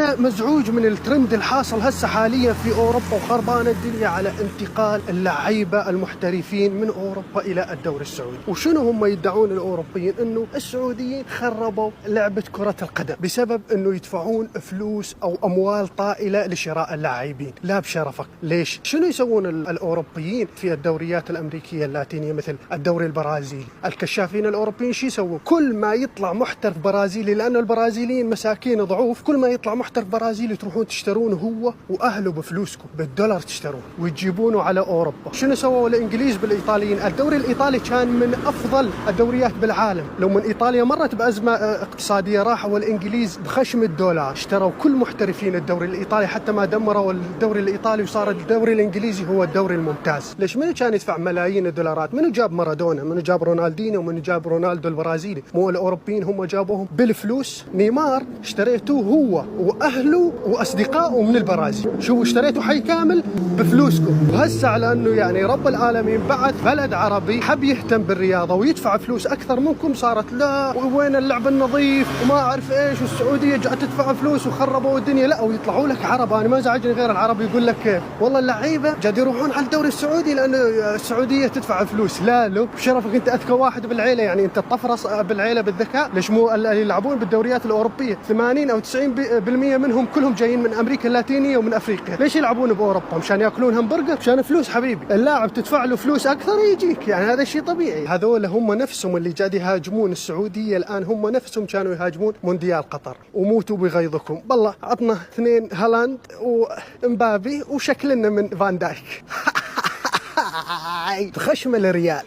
أنا مزعوج من الترند الحاصل هسه حاليا في أوروبا وخربانة الدنيا على انتقال اللعيبة المحترفين من أوروبا إلى الدوري السعودي. وشنو هم يدعون الأوروبيين؟ إنه السعوديين خربوا لعبة كرة القدم بسبب إنه يدفعون فلوس أو أموال طائلة لشراء اللاعبين. لا بشرفك، ليش؟ شنو يسوون الأوروبيين في الدوريات الأمريكية اللاتينية مثل الدوري البرازيلي؟ الكشافين الأوروبيين شو يسوون؟ كل ما يطلع محترف برازيلي، لأنه البرازيليين مساكين ضعوف، كل ما يطلع محترف برازيلي تروحون تشترونه هو وأهله بفلوسكم بالدولار تشترون وتجيبونه على أوروبا. شنو سووا الإنجليز بالإيطاليين؟ الدوري الإيطالي كان من أفضل الدوريات بالعالم. لو من إيطاليا مرت بأزمة اقتصادية راحوا الإنجليز بخشم الدولار اشتروا كل محترفين الدوري الإيطالي حتى ما دمروا الدوري الإيطالي وصار الدوري الإنجليزي هو الدوري الممتاز. ليش؟ منو كان يدفع ملايين الدولارات؟ منو جاب مارادونا؟ منو جاب رونالدينيو؟ ومنو جاب رونالدو البرازيلي؟ مو الأوروبيين هم جابوهم بالفلوس. نيمار اشتريتوه هو وأهله وأصدقائه من البرازيل. شوفوا اشتريتوا حي كامل بفلوسكم. وهسه على أنه يعني رب العالمين بعث بلد عربي حب يهتم بالرياضة ويدفع فلوس أكثر منكم، صارت لا وين اللعب النظيف وما أعرف إيش، والسعودية جاء تدفع فلوس وخربوا الدنيا. لا، ويطلعوا لك عرب. أنا ما زعجني غير العرب يقول لك كيف والله اللعيبة جاد يروحون على الدوري السعودي لأنه السعودية تدفع فلوس. لا لو بشرفك أنت أذكى واحد بالعيلة، يعني أنت تطفرص بالعيلة بالذكاء. ليش مو اللي يلعبون بالدوريات الأوروبية 80 أو 90% منهم كلهم جايين من أمريكا اللاتينية ومن أفريقيا؟ ليش يلعبون بأوروبا؟ مشان يأكلون همبرجر؟ مشان فلوس حبيبي. اللاعب تدفع له فلوس أكثر يجيك، يعني هذا شيء طبيعي. هذول هم نفسهم اللي جاد يهاجمون السعودية الآن، هم نفسهم كانوا يهاجمون مونديال قطر. وموتوا بغيظكم. بالله عطنا اثنين هالاند ومبابي وشكلنا من فان دايك. خشمة الريال.